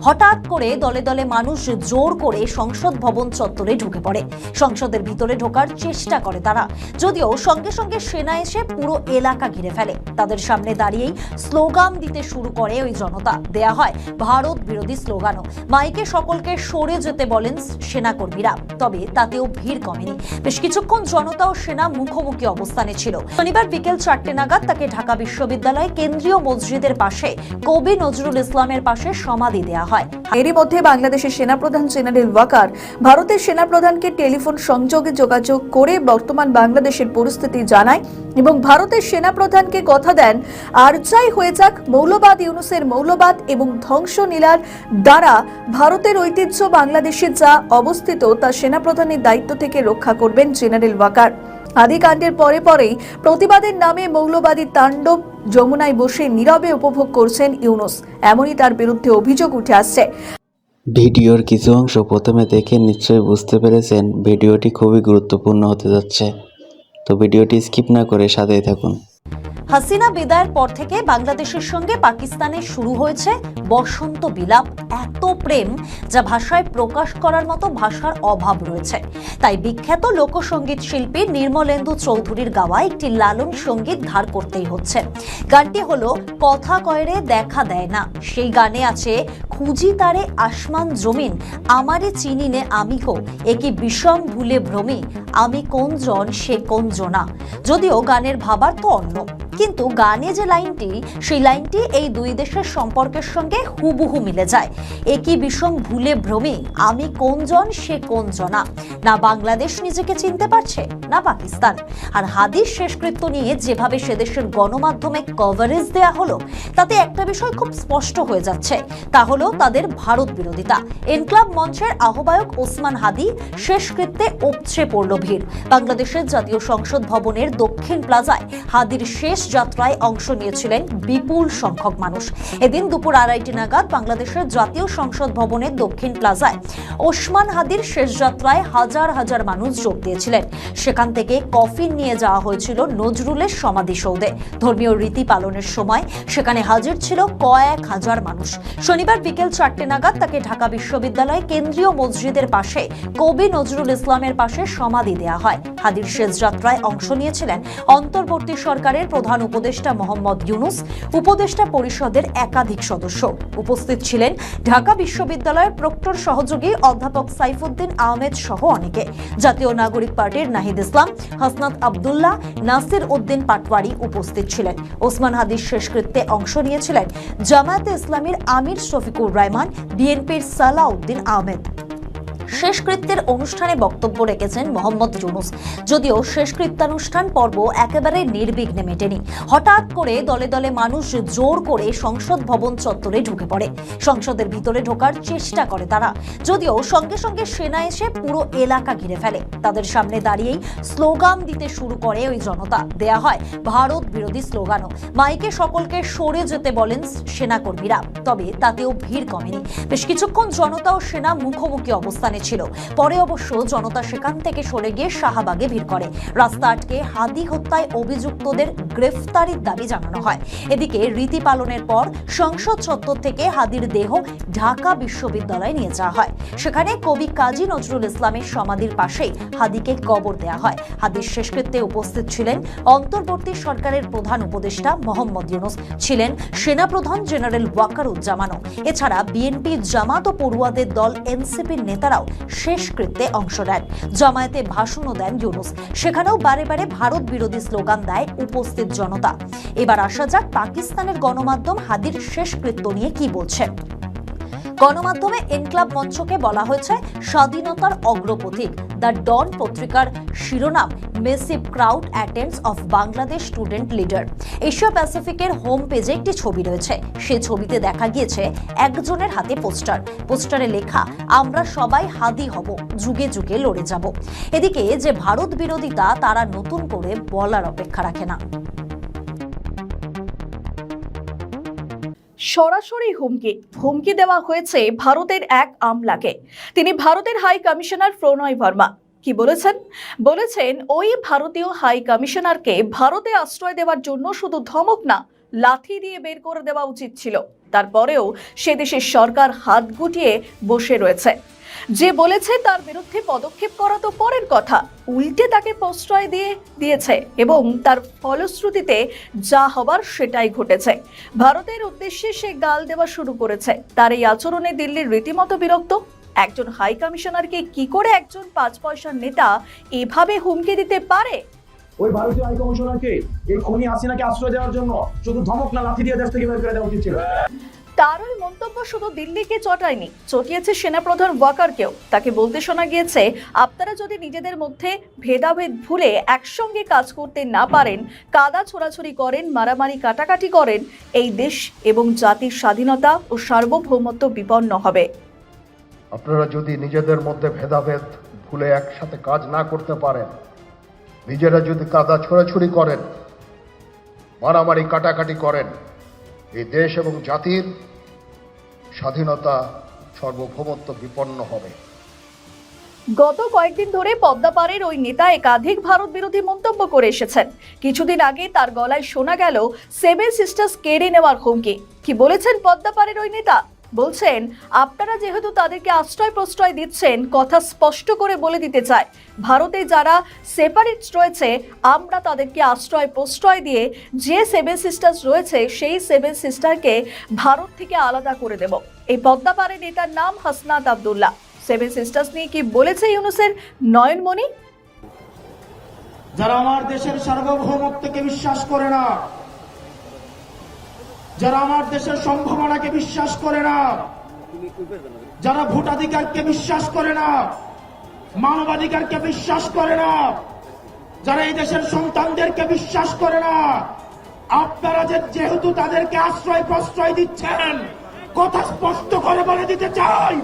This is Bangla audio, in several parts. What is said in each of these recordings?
হঠাৎ করে দলে দলে মানুষ জোর করে সংসদ ভবন চত্বরে ঢুকে পড়ে। সংসদের ভিতরে ঢোকার চেষ্টা করে তারা, যদিও সঙ্গে সঙ্গে সেনা এসে পুরো এলাকা ঘিরে ফেলে। তাদের সামনে দাঁড়িয়েই স্লোগান দিতে শুরু করে ওই জনতা। দেয়া হয় ভারত বিরোধী স্লোগানও। মাইকে সকলকে সরে যেতে বলেন সেনাকর্মীরা, তবে তাতেও ভিড় কমেনি। বেশ কিছুক্ষণ জনতা ও সেনা মুখোমুখি অবস্থানে ছিল। শনিবার বিকেল 4টে নাগাদ তাকে ঢাকা বিশ্ববিদ্যালয় কেন্দ্রীয় মসজিদের পাশে কবি নজরুল ইসলামের পাশে সমাধি দেয়া হয়। এরই মধ্যে বাংলাদেশের সেনাপ্রধান জেনারেল ওয়াকার ভারতের সেনাপ্রধানকে টেলিফোন সংযোগে যোগাযোগ করে বর্তমান বাংলাদেশের পরিস্থিতি জানায় এবং ভারতের সেনাপ্রধানকে কথা দেন আর যাই হয়ে যাক মৌলবাদ ইউনূসের মৌলবাদ এবং ধ্বংসলীলার দ্বারা ভারতের ঐতিহ্য বাংলাদেশে যা অবস্থিত তা সেনাপ্রধানের দায়িত্ব থেকে রক্ষা করবেন জেনারেল ওয়াকার। আদিকাণ্ডের পরে পরেই প্রতিবাদের নামে মৌলবাদী তাণ্ডব যমুনায় বসে নীরবে উপভোগ করছেন ইউনূস, এমনই তার বিরুদ্ধে অভিযোগ উঠে আসছে। ভিডিওর কিছু অংশ প্রথমে দেখে নিশ্চয়ই বুঝতে পেরেছেন ভিডিওটি খুবই গুরুত্বপূর্ণ হতে যাচ্ছে, তো ভিডিওটি স্কিপ না করে সাথেই থাকুন। হাসিনা বিদায়ের পর থেকে বাংলাদেশের সঙ্গে পাকিস্তানের শুরু হয়েছে বসন্ত বিলাপ, এত প্রেম যা ভাষায় প্রকাশ করার মতো ভাষার অভাব রয়েছে। তাই বিখ্যাত লোকসঙ্গীত শিল্পী নির্মলেন্দু চৌধুরীর গাওয়া একটি লালন সঙ্গীত ধার করতেই হচ্ছে। গানটি হলো কথা কয়রে দেখা দেয় না। সেই গানে আছে খুঁজি তারে আসমান জমিন, আমারে চিনি নে আমি হো, একি বিষম ভুলে ভ্রমি, আমি কোন জন সে কোন জনা। যদিও গানের ভাবার্থ অন্য, কিন্তু গানে যে লাইনটি, সেই লাইনটি এই দুই দেশের সম্পর্কের সঙ্গে হুবহু মিলে যায়। একই বিষম ভুলে ভ্রমে, আমি কোন জন সে কোন জনা। না বাংলাদেশ নিজেকে চিনতে পারছে, না পাকিস্তান। আর হাদির শেষকৃত্য নিয়ে যেভাবে সেদেশের গণমাধ্যমে কভারেজ দেয়া হলো, তাতে একটা বিষয় খুব স্পষ্ট হয়ে যাচ্ছে, তা হলো তাদের ভারত বিরোধিতা। এনক্লাব মঞ্চের আহ্বায়ক ওসমান হাদি শেষকৃত্যে উপচে পড়ল ভিড়। বাংলাদেশের জাতীয় সংসদ ভবনের দক্ষিণ প্লাজায় হাদির শেষ যাত্রায় অংশ নিয়েছিলেন বিপুল সংখ্যক মানুষ। এদিন দুপুর 2:30 নাগাদ বাংলাদেশের জাতীয় সংসদ ভবনের দক্ষিণ প্লাজায় ওসমান হাদির শেষ যাত্রায় হাজার হাজার মানুষ যোগ দিয়েছিলেন। সেখান থেকে কফিন নিয়ে যাওয়া হয়েছিল নজরুলের সমাধিসৌধে। ধর্মীয় রীতি পালনের সময় সেখানে হাজির ছিল কয়েক হাজার মানুষ। শনিবার বিকেল 4টে নাগাদ তাকে ঢাকা বিশ্ববিদ্যালয় কেন্দ্রীয় মসজিদের পাশে কবি নজরুল ইসলামের পাশে সমাধি দেয়া হয়। হাদির শেষ যাত্রায় অংশ নিয়েছিলেন অন্তর্বর্তী সরকারের প্রধান উপদেষ্টা মোহাম্মদ ইউনূস, উপদেষ্টা পরিষদের একাধিক সদস্য। উপস্থিত ছিলেন ঢাকা বিশ্ববিদ্যালয়ের প্রক্টর সহযোগী অধ্যাপক সাইফুদ্দিন আহমেদ সহ অনেকে। জাতীয় নাগরিক পার্টির নাহিদ ইসলাম, হাসনাত আব্দুল্লাহ, নাসির উদ্দিন পাটওয়ারি উপস্থিত ছিলেন। ওসমান হাদির শেষকৃত্যে অংশ নিয়েছিলেন জামায়াতে ইসলামীর আমির শফিকুর রহমান, বিএনপির সালাউদ্দিন আহমেদ। শেষকৃত্যের অনুষ্ঠানে বক্তব্য রেখেছেন মোহাম্মদ ইউনূস। যদিও শেষকৃত্যানুষ্ঠান পর্ব একেবারে নির্বিঘ্নে মেটেনি। হঠাৎ করে দলে দলে মানুষ জোর করে সংসদ ভবন চত্বরে ঢুকে পড়ে। সংসদের ভিতরে ঢোকার চেষ্টা করে তারা, যদিও সঙ্গে সঙ্গে সেনা এসে পুরো এলাকা ঘিরে ফেলে। তাদের সামনে দাঁড়িয়েই স্লোগান দিতে শুরু করে ওই জনতা। দেয়া হয় ভারত বিরোধী স্লোগানও। মাইকে সকলকে সরে যেতে বলেন সেনাকর্মীরা, তবে তাতেও ভিড় কমেনি। বেশ কিছুক্ষণ জনতা ও সেনা মুখোমুখি অবস্থানে ছিল। পরে অবশ্য জনতা সেখান থেকে সরে গিয়ে শাহবাগে ভিড় করে। রাস্তা আটকে হাদি হত্যায় অভিযুক্তদের গ্রেফতারির দাবি জানানো হয়। এদিকে রীতি পালনের পর সংসদ চত্বর থেকে হাদির দেহ ঢাকা বিশ্ববিদ্যালয়ে নিয়ে যাওয়া হয়। সেখানে কবি কাজী নজরুল ইসলামের সমাধির পাশেই হাদিকে কবর দেয়া হয়। হাদির শেষকৃত্যে উপস্থিত ছিলেন অন্তর্বর্তী সরকারের প্রধান উপদেষ্টা মোহাম্মদ ইউনূস, ছিলেন সেনাপ্রধান জেনারেল ওয়াকারুজ্জামানও। এছাড়া বিএনপি, জামাত ও পড়ুয়াদের দল এনসিপির নেতারাও শেষকৃত্যে অংশ নেন। জামায়াতে ভাষণও দেন ইউনূস। সেখানেও বারে বারে ভারত বিরোধী স্লোগান দেয় উপস্থিত জনতা। এবার আসা যাক পাকিস্তানের গণমাধ্যম হাদির শেষকৃত্য নিয়ে কি বলছে। গণমাধ্যমে এনক্লাব মঞ্চকে বলা হয়েছে স্বাধীনতার অগ্রপথিক। দ্য ডন পত্রিকার শিরোনাম, massive crowd attends of Bangladesh student leader. Asia প্যাসিফিকের হোম পেজে একটি ছবি রয়েছে। সেই ছবিতে দেখা গিয়েছে একজনের হাতে পোস্টার। পোস্টারে লেখা, আমরা সবাই হাদি হব, যুগে যুগে লড়ে যাব। এদিকে যে ভারত বিরোধিতা, তারা নতুন করে বলার অপেক্ষা রাখে না। সরাসরি হুমকি দেওয়া হয়েছে ভারতের এক আমলাকে। তিনি ভারতের হাই কমিশনার প্রণয় বর্মা। কি বলেছেন ওই ভারতীয় হাই কমিশনারকে ভারতে আশ্রয় দেওয়ার জন্য শুধু ধমক না, লাথি দিয়ে বের করে দেওয়া উচিত ছিল। তারপরেও সে দেশের সরকার হাত গুটিয়ে বসে রয়েছে। যে বলেছে তার বিরুদ্ধে পদক্ষেপ করা তো পরের কথা, উল্টে তাকে প্রশ্রয় দিয়েছে এবং তার ফলশ্রুতিতে যা হবার সেটাই ঘটেছে। ভারতের উদ্দেশ্যে সে গাল দেওয়া শুরু করেছে। তার এই আচরণে দিল্লির রীতিমতো বিরক্ত। একজন হাই কমিশনারকে কি করে একজন 5 পয়সার নেতা এভাবে হুমকি দিতে পারে? ওই ভারতীয় হাই কমিশনারকে এই খুনি হাসিনাকে আশ্রয় দেওয়ার জন্য শুধু ধমক না লাথি দিয়ে দেশ থেকে বের করে দেওয়া উচিত ছিল। তার ওই মন্তব্য শুধু দিল্লিকে চটায়নি, চটিয়েছে সেনাপ্রধান ওয়াকারকেও। তাকে বলতে শোনা গিয়েছে, আপনারা যদি নিজেদের মধ্যে ভেদাভেদ ভুলে একসঙ্গে কাজ করতে না পারেন, কাদা ছোড়াছুড়ি করেন, মারামারি কাটাকাটি করেন, এই দেশ এবং জাতির স্বাধীনতা ও সার্বভৌমত্ব বিপন্ন হবে। আপনারা যদি নিজেদের মধ্যে ভেদাভেদ ভুলে একসাথে কাজ না করতে পারেন, নিজেরা যদি কাদা ছোড়াছুড়ি করেন, মারামারি কাটাকাটি করেন, এই দেশ এবং জাতির স্বাধীনতা সার্বভৌমত্ব বিপন্ন হবে। গত কয়েকদিন ধরে পদ্মাপাড়ের ওই নেতা একাধিক ভারত বিরোধী মন্তব্য করে এসেছেন। কিছুদিন আগে তার গলায় শোনা গেল 7 সিস্টার্স কেড়ে নেওয়ার হুমকি। কি বলেছেন পদ্মাপাড়ের ওই নেতা? বলছেন, আপনারা যেহেতু তাদেরকে আশ্রয় প্রশ্রয় দিচ্ছেন, কথা স্পষ্ট করে বলে দিতে চাই, ভারতে যারা সেপারেটস রয়েছে, আমরা তাদেরকে আশ্রয় প্রশ্রয় দিয়ে যে 7 সিস্টার্স রয়েছে সেই 7 সিস্টারকে ভারত থেকে আলাদা করে দেব। এই পদ্মাপাড়ের নেতার নাম হাসনাত আব্দুল্লাহ। 7 সিস্টার্স নিয়ে কি বলেছে ইউনূসের নয়নমণি? যারা আমার দেশের সার্বভৌমত্বকে বিশ্বাস করে না, যারা আমার দেশের সম্ভাবনাকে বিশ্বাস করে না, যারা ভোটাধিকারকে বিশ্বাস করে না, মানবাধিকারকে বিশ্বাস করে না, যারা এই দেশের সন্তানদেরকে বিশ্বাস করে না, আপনারা যেহেতু তাদেরকে আশ্রয় প্রশ্রয় দিচ্ছেন, কথা স্পষ্ট করে বলে দিতে চাই,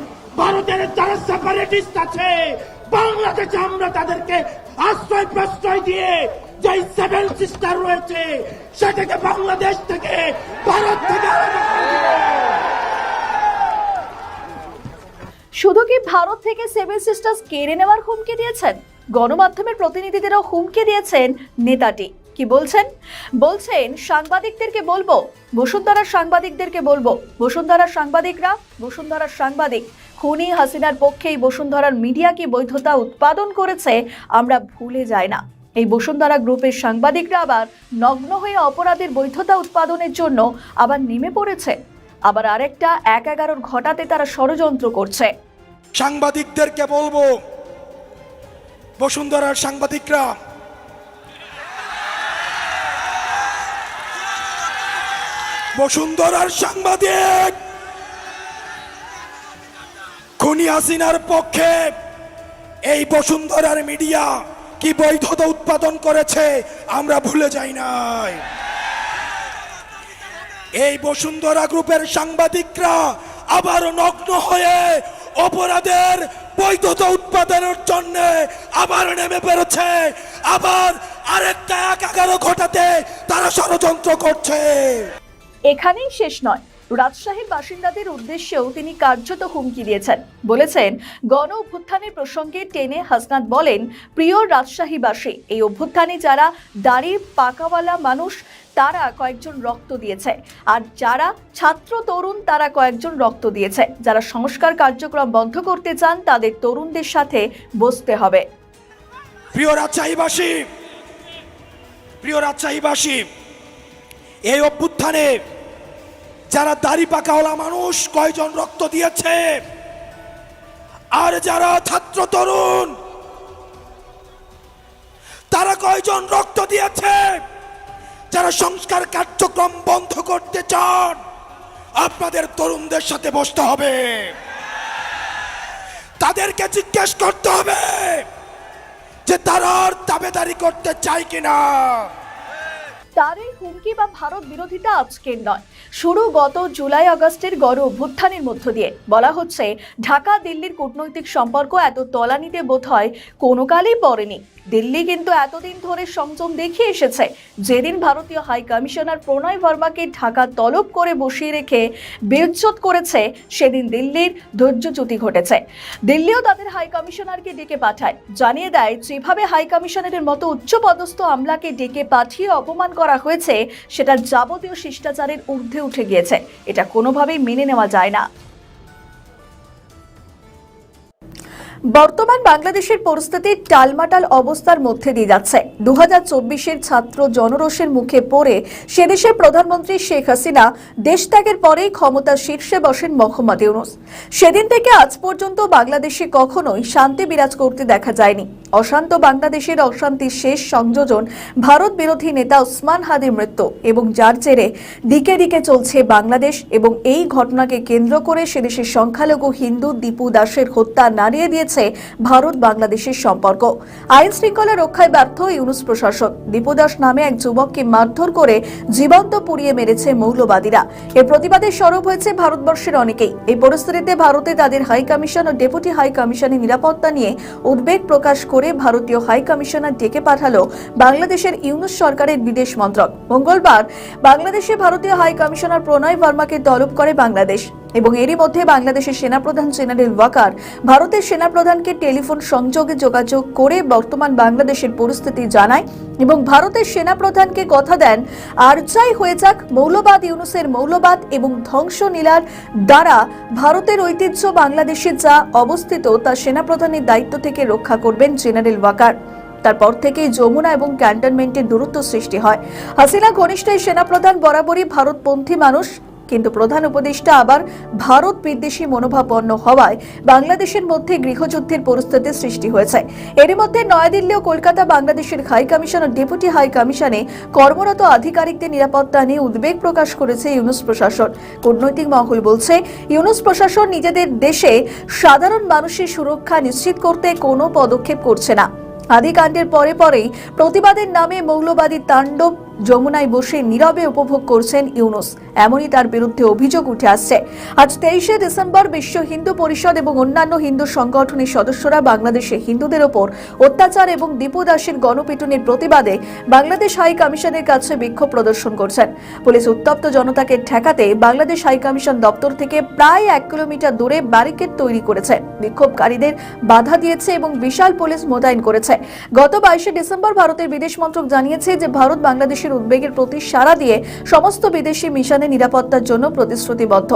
ভারতের যারা সেপারেটিস্ট আছে, বাংলাদেশে আমরা তাদেরকে আশ্রয় প্রশ্রয় দিয়ে যে 7 সিস্টার রয়েছে সেটাকে বাংলাদেশ থেকে, ভারত থেকে আলাদা করে দেব। শুধু কি ভারত থেকে 7 সিস্টার্স কেড়ে নেওয়ার হুমকি দিয়েছেন, গণমাধ্যমের প্রতিনিধিদেরও হুমকি দিয়েছেন নেতাটি। কি বলছেন? বলছেন, সাংবাদিকদেরকে বলবো, বসুন্ধরার সাংবাদিকদেরকে বলবো, বসুন্ধরার সাংবাদিকরা, বসুন্ধরার সাংবাদিক, খুনি হাসিনার পক্ষে এই বসুন্ধরার মিডিয়া কি বৈধতা উৎপাদন করেছে আমরা ভুলে যাই না। এই বসুন্ধরা গ্রুপের সাংবাদিকরা আবার নগ্ন হয়ে অপরাধের বৈধতা উৎপাদনের জন্য আবার নেমে পড়েছে। আবার আরেকটা 1-11 ঘটাতে তারা ষড়যন্ত্র করছে। সাংবাদিকদেরকে বলবো, বসুন্ধরার সাংবাদিকরা, বসুন্ধরার সাংবাদিক, খুনি হাসিনার পক্ষে এই বসুন্ধরার মিডিয়া কি বৈধতা উৎপাদন করেছে আমরা ভুলে যাই নাই। এই বসুন্ধরা গ্রুপের সাংবাদিকরা আবার নগ্ন হয়ে অপরাধের বৈধতা উৎপাদনের জন্য আবার নেমে বেরোচ্ছে। আবার আরেকটা 1-11 ঘটাতে তারা ষড়যন্ত্র করছে। এখানেই শেষ নয়, রাজশাহীর বাসিন্দাদের উদ্দেশ্যেও তিনি কার্যত হুমকি দিয়েছেন। বলেছেন, গণ অভ্যুত্থানের প্রসঙ্গে টেনে হাসনাত বলেন, প্রিয় রাজশাহীবাসী, এই অভ্যুত্থানে যারা দাড়ির পাকাওয়ালা মানুষ তারা কয়েকজন রক্ত দিয়েছে, আর যারা ছাত্র তরুণ তারা কয়েকজন রক্ত দিয়েছে। যারা সংস্কার কার্যক্রম বন্ধ করতে চান তাদের তরুণদের সাথে বসতে হবে। প্রিয় রাজশাহীবাসী, এই অভ্যুত্থানে যারা দাড়ি পাকাওয়ালা মানুষ কয়জন রক্ত দিয়েছে, আর যারা ছাত্র তরুণ তারা কয়জন রক্ত দিয়েছে। যারা সংস্কার কার্যক্রম বন্ধ করতে চান আপনাদের তরুণদের সাথে বসতে হবে, তাদেরকে জিজ্ঞেস করতে হবে যে তারা আর দাবেদারি করতে চায় কিনা। তার এই হুমকি বা ভারত বিরোধিতা আজকের নয়, শুরু গত জুলাই আগস্টের গণ অভ্যুত্থানের মধ্য দিয়ে। বলা হচ্ছে, ঢাকা দিল্লির কূটনৈতিক সম্পর্ক এত তলানিতে বোধহয় কোনো কালেই পড়েনি। দিল্লি কিন্তু এতদিন ধরে সংযম দেখিয়ে এসেছে। যেদিন ভারতীয় হাই কমিশনার প্রণয় বর্মাকে ঢাকা তলব করে বসিয়ে রেখে বেইজ্জত করেছে, সেদিন দিল্লির ধৈর্যচ্যুতি ঘটেছে। দিল্লিও তাদের হাই কমিশনারকে ডেকে পাঠায়, জানিয়ে দেয় যেভাবে হাই কমিশনারের মতো উচ্চপদস্থ আমলাকে ডেকে পাঠিয়ে অপমান করা হয়েছে সেটা যাবতীয় শিষ্টাচারের ঊর্ধ্বে উঠে গিয়েছে। এটা কোনোভাবেই মেনে নেওয়া যায় না। বর্তমান বাংলাদেশের পরিস্থিতি টালমাটাল অবস্থার মধ্যে দিয়ে যাচ্ছে। 2024-এর ছাত্র জনরোষের মুখে পড়ে সেদেশের প্রধানমন্ত্রী শেখ হাসিনা দেশ ত্যাগের পরেই ক্ষমতার শীর্ষে বসেন মোহাম্মদ ইউনূস। সেদিন থেকে আজ পর্যন্ত বাংলাদেশে কখনোই শান্তি বিরাজ করতে দেখা যায়নি। অশান্ত বাংলাদেশের অশান্তির শেষ সংযোজন ভারত বিরোধী নেতা ওসমান হাদির মৃত্যু, এবং যার জেরে দিকে দিকে চলছে বাংলাদেশ। এবং এই ঘটনাকে কেন্দ্র করে সেদেশের সংখ্যালঘু হিন্দু দীপু দাসের হত্যা নাড়িয়ে দিয়েছে ভারত বাংলাদেশের সম্পর্ক। আইন শৃঙ্খলা রক্ষায় ব্যর্থ ইউনূস প্রশাসন। দীপু দাস নামে এক যুবককে মারধর করে জীবন্ত পুড়িয়ে মেরেছে মৌলবাদীরা। এর প্রতিবাদে সরব হয়েছে ভারতবর্ষের অনেকেই। এই পরিস্থিতিতে ভারতে তাদের হাই কমিশন ও ডেপুটি হাই কমিশনের নিরাপত্তা নিয়ে উদ্বেগ প্রকাশ করে ভারতীয় হাই কমিশনার ডেকে পাঠালো বাংলাদেশের ইউনূস সরকারের বিদেশ মন্ত্রক। মঙ্গলবার বাংলাদেশে ভারতীয় হাই কমিশনার প্রণয় ভার্মাকে তলব করে বাংলাদেশ, এবং এরই মধ্যে বাংলাদেশের সেনাপ্রধান জেনারেল ওয়াকার ভারতের সেনাপ্রধানকে টেলিফোন সংযোগে যোগাযোগ করে বর্তমান বাংলাদেশের পরিস্থিতি জানায় এবং ভারতের সেনাপ্রধানকে কথা দেন, আর যাই হয়ে যাক, মৌলবাদ ইউনূসের মৌলবাদ এবং ধ্বংসলীলার দ্বারা ভারতের ঐতিহ্য বাংলাদেশে যা অবস্থিত তা সেনাপ্রধানের দায়িত্ব থেকে রক্ষা করবেন জেনারেল ওয়াকার। তারপর থেকেই যমুনা এবং ক্যান্টনমেন্টের দূরত্ব সৃষ্টি হয়। হাসিনা ঘনিষ্ঠ এই সেনাপ্রধান বরাবরই ভারতপন্থী মানুষ, কিন্তু প্রধান উপদেষ্টা আবার ভারত বিদ্বেষী মনোভাবাপন্ন হওয়ায় বাংলাদেশের মধ্যে গৃহযুদ্ধের পরিস্থিতি সৃষ্টি হয়েছে। এরই মধ্যে নয়াদিল্লি ও কলকাতা বাংলাদেশের হাই কমিশন ও ডেপুটি হাই কমিশনে কর্মরত আধিকারিকদের নিরাপত্তা নিয়ে উদ্বেগ প্রকাশ করেছে ইউনূস প্রশাসন। কূটনৈতিক মহল বলছে, ইউনূস প্রশাসন নিজেদের দেশে সাধারণ মানুষের সুরক্ষা নিশ্চিত করতে কোনো পদক্ষেপ করছে না। আদিকাণ্ডের পরে পরেই প্রতিবাদের নামে মৌলবাদী তাণ্ডব যমুনায় বসে নীরবে উপভোগ করছেন ইউনূস, এমনই তার বিরুদ্ধে অভিযোগ উঠে আসছে। আজ 23শে ডিসেম্বর বিশ্ব হিন্দু পরিষদ এবং অন্যান্য হিন্দু সংগঠনের সদস্যরা বাংলাদেশে হিন্দুদের ওপর অত্যাচার এবং দীপু দাসের গণপিটুনির প্রতিবাদে বাংলাদেশ হাই কমিশনের কাছে বিক্ষোভ প্রদর্শন করছেন। পুলিশ উত্তপ্ত জনতাকে ঠেকাতে বাংলাদেশ হাই কমিশন দপ্তর থেকে প্রায় 1 কিলোমিটার দূরে ব্যারিকেড তৈরি করেছে, বিক্ষোভকারীদের বাধা দিয়েছে এবং বিশাল পুলিশ মোতায়েন করেছে। গত 22শে ডিসেম্বর ভারতের বিদেশ মন্ত্রক জানিয়েছে যে ভারত বাংলাদেশের উদ্বেগের প্রতি সাড়া দিয়ে সমস্ত বিদেশি মিশনের নিরাপত্তার জন্য প্রতিশ্রুতিবদ্ধ।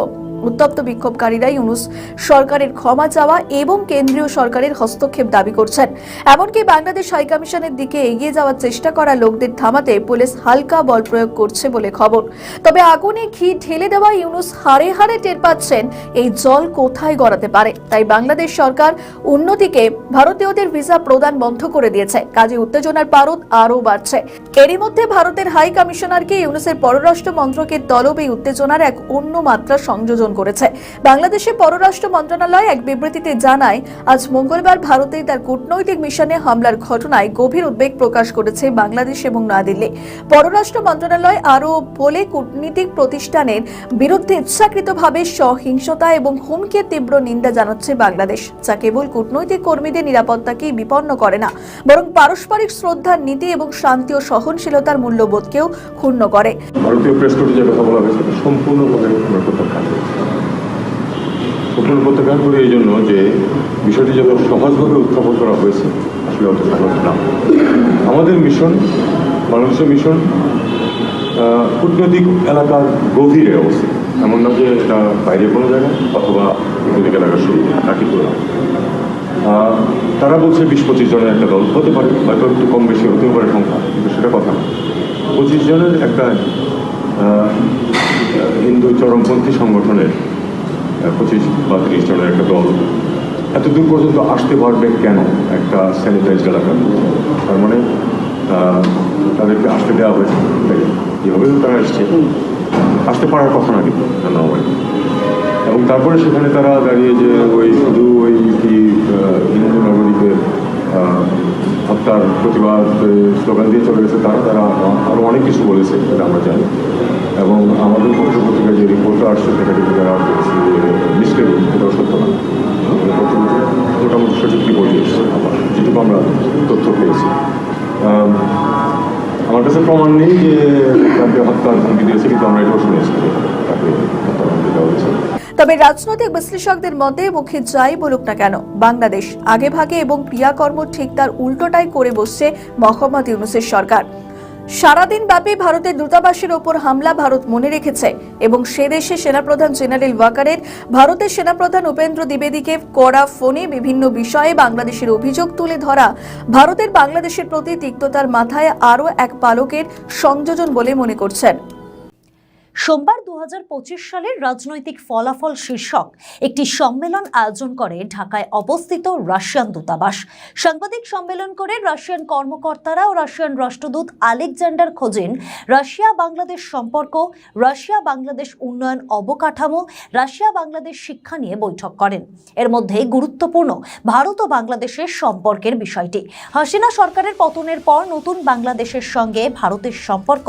উত্তপ্ত বিক্ষোভকারীরা ইউনূস সরকারের ক্ষমা চাওয়া এবং কেন্দ্রীয় সরকারের হস্তক্ষেপ দাবি করছেন। এমনকি বাংলাদেশ হাই কমিশনের দিকে এগিয়ে যাওয়ার চেষ্টা করা লোকদের থামাতে পুলিশ হালকা বল প্রয়োগ করছে বলে খবর। তবে আগুনে ঘি ঢেলে দেওয়া ইউনূস হাড়ে হাড়ে টের পাচ্ছেন এই জল কোথায় গড়াতে পারে। তাই বাংলাদেশ সরকার অন্যদিকে ভারতীয়দের ভিসা প্রদান বন্ধ করে দিয়েছে। কাজে উত্তেজনার পারদ আরও বাড়ছে। এরই মধ্যে ভারতের হাই কমিশনারকে ইউনূসের পররাষ্ট্র মন্ত্রকের তলব এই উত্তেজনার এক অন্য মাত্রা সংযোজন করেছে। বাংলাদেশের পররাষ্ট্র মন্ত্রণালয় এক বিবৃতিতে জানায়, আজ মঙ্গলবার ভারতে তার কূটনৈতিক মিশনে হামলার ঘটনায় গভীর উদ্বেগ প্রকাশ করেছে বাংলাদেশ এবং নয়াদিল্লি। পররাষ্ট্র মন্ত্রণালয় আরও বলে, কূটনীতিক প্রতিষ্ঠানের বিরুদ্ধে ইচ্ছাকৃতভাবে সহিংসতা এবং হুমকির তীব্র নিন্দা জানাচ্ছে বাংলাদেশ, যা কেবল কূটনৈতিক কর্মীদের নিরাপত্তাকেই বিপন্ন করে না, বরং পারস্পরিক শ্রদ্ধার নীতি এবং শান্তি ও সহনশীলতার মূল্যবোধকেও ক্ষুণ্ণ করে। ভারতীয় প্রেস কোর্টে যে কথা বলা হয়েছে সম্পূর্ণভাবে আমরা প্রত্যাখ্যান করি। সম্পূর্ণ প্রত্যাখ্যান করি এই জন্য যে বিষয়টি যত সহজভাবে উত্থাপন করা হয়েছে আসলে অত সহজ না। আমাদের মিশন, বাংলাদেশের মিশন কূটনৈতিক এলাকার গভীরে অবস্থিত, এমন না যে এটা বাইরে কোনো জায়গা অথবা কূটনৈতিক এলাকার শুরু নাকি তো। তারা বলছে 20-25 জনের একটা দল হতে পারে, হয়তো একটু কম বেশি হতেও পারে সংখ্যা, কিন্তু সেটা কথা না। 25 জনের একটা হিন্দু চরমপন্থী সংগঠনের 25 বা 30 জনের একটা দল এত দূর পর্যন্ত আসতে পারবে কেন একটা স্যানিটাইজড এলাকা? তার মানে তাদেরকে আসতে দেওয়া হয়েছে, যেভাবে তারা আসতে পারার কথা না কিন্তু নর্মালি। এবং তারপরে সেখানে তারা দাঁড়িয়ে যে শুধু কি হিন্দু নাগরিকের হত্যার প্রতিবাদ স্লোগান দিয়ে চলে গেছে, তারা আরও অনেক কিছু বলেছে, এটা আমরা জানি। এবং আমাদের পত্রিকায় যে রিপোর্টটা আসছে সেটা কিন্তু তারা মিস্টেক, এটাও সত্য না। মোটামুটি সঠিক রিপোর্ট এসেছে আমার, যেটুকু আমরা তথ্য পেয়েছি। আমার কাছে প্রমাণ নেই যে তাকে হত্যার হুমকি দিয়েছে, কিন্তু আমরা এটাও শুনেছি তাকে হত্যার হুমকি দেওয়া হয়েছে। তবে রাজনৈতিক বিশ্লেষকদের মতে, মুখে যাই বলুক না কেন, বাংলাদেশ আগে ভাগে এবং ক্রিয়াকর্ম ঠিক তার উল্টোটাই করে বসছে মোহাম্মদ ইউনূসের সরকার। সারাদিন ব্যাপী ভারতের দূতাবাসের ওপর হামলা ভারত মনে রেখেছে এবং সে দেশে সেনাপ্রধান জেনারেল ওয়াকারের ভারতের সেনাপ্রধান উপেন্দ্র দ্বিবেদীকে করা ফোনে বিভিন্ন বিষয়ে বাংলাদেশের অভিযোগ তুলে ধরা ভারতের বাংলাদেশের প্রতি তিক্ততার মাথায় আরও এক পালকের সংযোজন বলে মনে করছেন। সোমবার 2025 সালের রাজনৈতিক ফলাফল শীর্ষক একটি সম্মেলন আয়োজন করে ঢাকায় অবস্থিত রাশিয়ান দূতাবাস। সাংবাদিক সম্মেলন করে রাশিয়ান কর্মকর্তারা ও রাশিয়ান রাষ্ট্রদূত আলেকজান্ডার খোজিন রাশিয়া বাংলাদেশ সম্পর্ক, রাশিয়া বাংলাদেশ উন্নয়ন অবকাঠামো, রাশিয়া বাংলাদেশ শিক্ষা নিয়ে বৈঠক করেন। এর মধ্যে গুরুত্বপূর্ণ ভারত ও বাংলাদেশের সম্পর্কের বিষয়টি। হাসিনা সরকারের পতনের পর নতুন বাংলাদেশের সঙ্গে ভারতের সম্পর্ক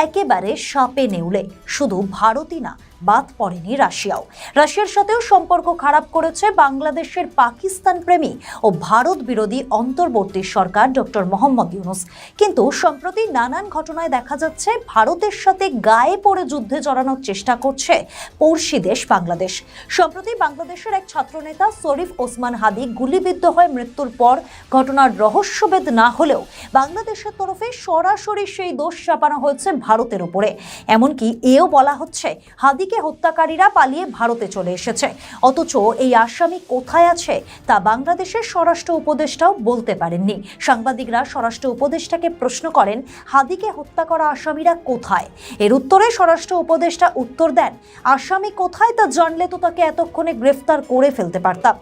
একেবারে সাপে নেউলে। শুধু ভারতই না, বাদ পড়েনি রাশিয়াও। রাশিয়ার সাথেও সম্পর্ক খারাপ করেছে বাংলাদেশের পাকিস্তান প্রেমী ও ভারত বিরোধী অন্তর্বর্তী সরকার ডক্টর মোহাম্মদ ইউনূস। কিন্তু সম্প্রতি নানান ঘটনায় দেখা যাচ্ছে ভারতের সাথে গায়ে পড়ে যুদ্ধে জড়ানোর চেষ্টা করছে পড়শি দেশ বাংলাদেশ। সম্প্রতি বাংলাদেশের এক ছাত্রনেতা শরীফ ওসমান হাদি গুলিবিদ্ধ হয়ে মৃত্যুর পর ঘটনার রহস্যভেদ না হলেও বাংলাদেশের তরফে সরাসরি সেই দোষ চাপানো হয়েছে ভারতের উপরে। এমনকি এও বলা হচ্ছে হাদিকে হত্যাকারীরা পালিয়ে ভারতে চলে এসেছে, অথচ এই আসামি কোথায় আছে তা বাংলাদেশের স্বরাষ্ট্র উপদেষ্টাও বলতে পারেননি। সাংবাদিকরা স্বরাষ্ট্র উপদেষ্টাকে প্রশ্ন করেন, হাদিকে হত্যা করা আসামিরা কোথায়? এর উত্তরে স্বরাষ্ট্র উপদেষ্টা উত্তর দেন, আসামি কোথায় তা জানলে তো তাকে এতক্ষণে গ্রেফতার করে ফেলতে পারতাম।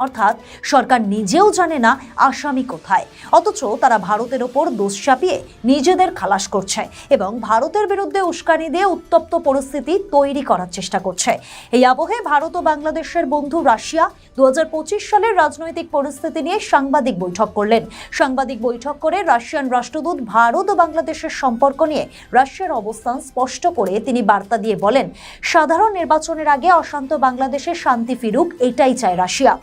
অর্থাৎ সরকার নিজেও জানে না আসামি কোথায়, অথচ তারা ভারতের ওপর দোষ চাপিয়ে নিজেদের খালাস করছে এবং ভারতের বিরুদ্ধে উস্কানি দিয়ে উত্তপ্ত পরিস্থিতি তৈরি করার চেষ্টা করছে। এই আবহে ভারত ও বাংলাদেশের বন্ধু রাশিয়া 2025 সালের রাজনৈতিক পরিস্থিতি নিয়ে সাংবাদিক বৈঠক করলেন। সাংবাদিক বৈঠক করে রাশিয়ান রাষ্ট্রদূত ভারত ও বাংলাদেশের সম্পর্ক নিয়ে রাশিয়ার অবস্থান স্পষ্ট করে তিনি বার্তা দিয়ে বলেন, সাধারণ নির্বাচনের আগে অশান্ত বাংলাদেশে শান্তি ফিরুক, এটাই চায় রাশিয়া।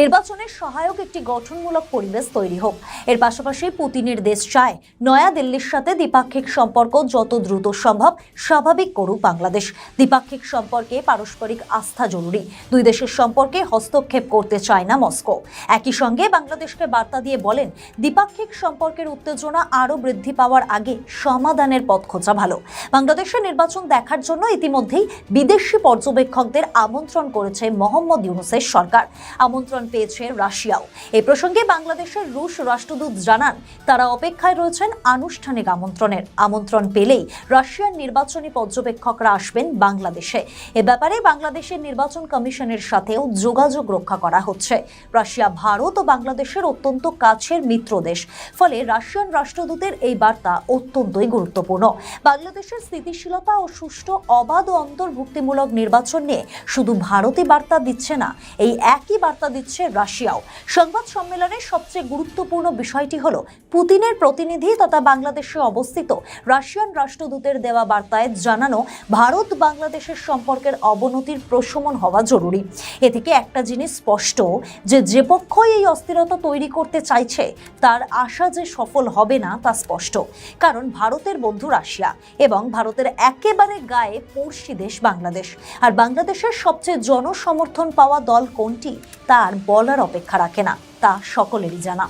নির্বাচনের সহায়ক একটি গঠনমূলক পরিবেশ তৈরি হোক। এর পাশাপাশি পুতিনের দেশ চায় নয়া দিল্লির সাথে দ্বিপাক্ষিক সম্পর্ক যত দ্রুত সম্ভব স্বাভাবিক করুক বাংলাদেশ। দ্বিপাক্ষিক সম্পর্কে পারস্পরিক আস্থা জরুরি। দুই দেশের সম্পর্কে হস্তক্ষেপ করতে চায় না মস্কো। একই সঙ্গে বাংলাদেশকে বার্তা দিয়ে বলেন, দ্বিপাক্ষিক সম্পর্কের উত্তেজনা আরও বৃদ্ধি পাওয়ার আগে সমাধানের পথ খোঁজা ভালো। বাংলাদেশের নির্বাচন দেখার জন্য ইতিমধ্যেই বিদেশি পর্যবেক্ষকদের আমন্ত্রণ করেছে মোহাম্মদ ইউনূসের সরকার। আমন্ত্রণ পেয়েছে রাশিয়াও। এই প্রসঙ্গে বাংলাদেশের রুশ রাষ্ট্রদূত জানান, তারা অপেক্ষায় রয়েছেন আনুষ্ঠানিক আমন্ত্রণের। আমন্ত্রণ পেলেই রাশিয়ার নির্বাচনী পর্যবেক্ষকরা আসবেন বাংলাদেশে। এ ব্যাপারে বাংলাদেশের নির্বাচন কমিশনের সাথেও যোগাযোগ রক্ষা করা হচ্ছে। রাশিয়া ভারত ও বাংলাদেশের অত্যন্ত কাছের মিত্র দেশ, ফলে রাশিয়ান রাষ্ট্রদূতের এই বার্তা অত্যন্তই গুরুত্বপূর্ণ। বাংলাদেশের স্থিতিশীলতা ও সুষ্ঠু, অবাধ ও অন্তর্ভুক্তিমূলক নির্বাচন নিয়ে শুধু ভারতই বার্তা দিচ্ছে না, এই একই বার্তা দিচ্ছে রাশিয়াও। সংবাদ সম্মেলনের সবচেয়ে গুরুত্বপূর্ণ বিষয়টি হলো পুতিনের প্রতিনিধি তথা বাংলাদেশে অবস্থিত রাশিয়ান রাষ্ট্রদূতের দেওয়া বার্তায় জানানো ভারত বাংলাদেশের সম্পর্কের অবনতির প্রশমন হওয়া জরুরি। এ থেকে একটা জিনিস স্পষ্ট, যে পক্ষই এই অস্থিরতা তৈরি করতে চাইছে তার আশা যে সফল হবে না তা স্পষ্ট। কারণ ভারতের বন্ধু রাশিয়া এবং ভারতের একেবারে গায়ে পড়শি দেশ বাংলাদেশ। আর বাংলাদেশের সবচেয়ে জনসমর্থন পাওয়া দল কোনটি তার বলার অপেক্ষা রাখে না, তা সকলেরই জানা।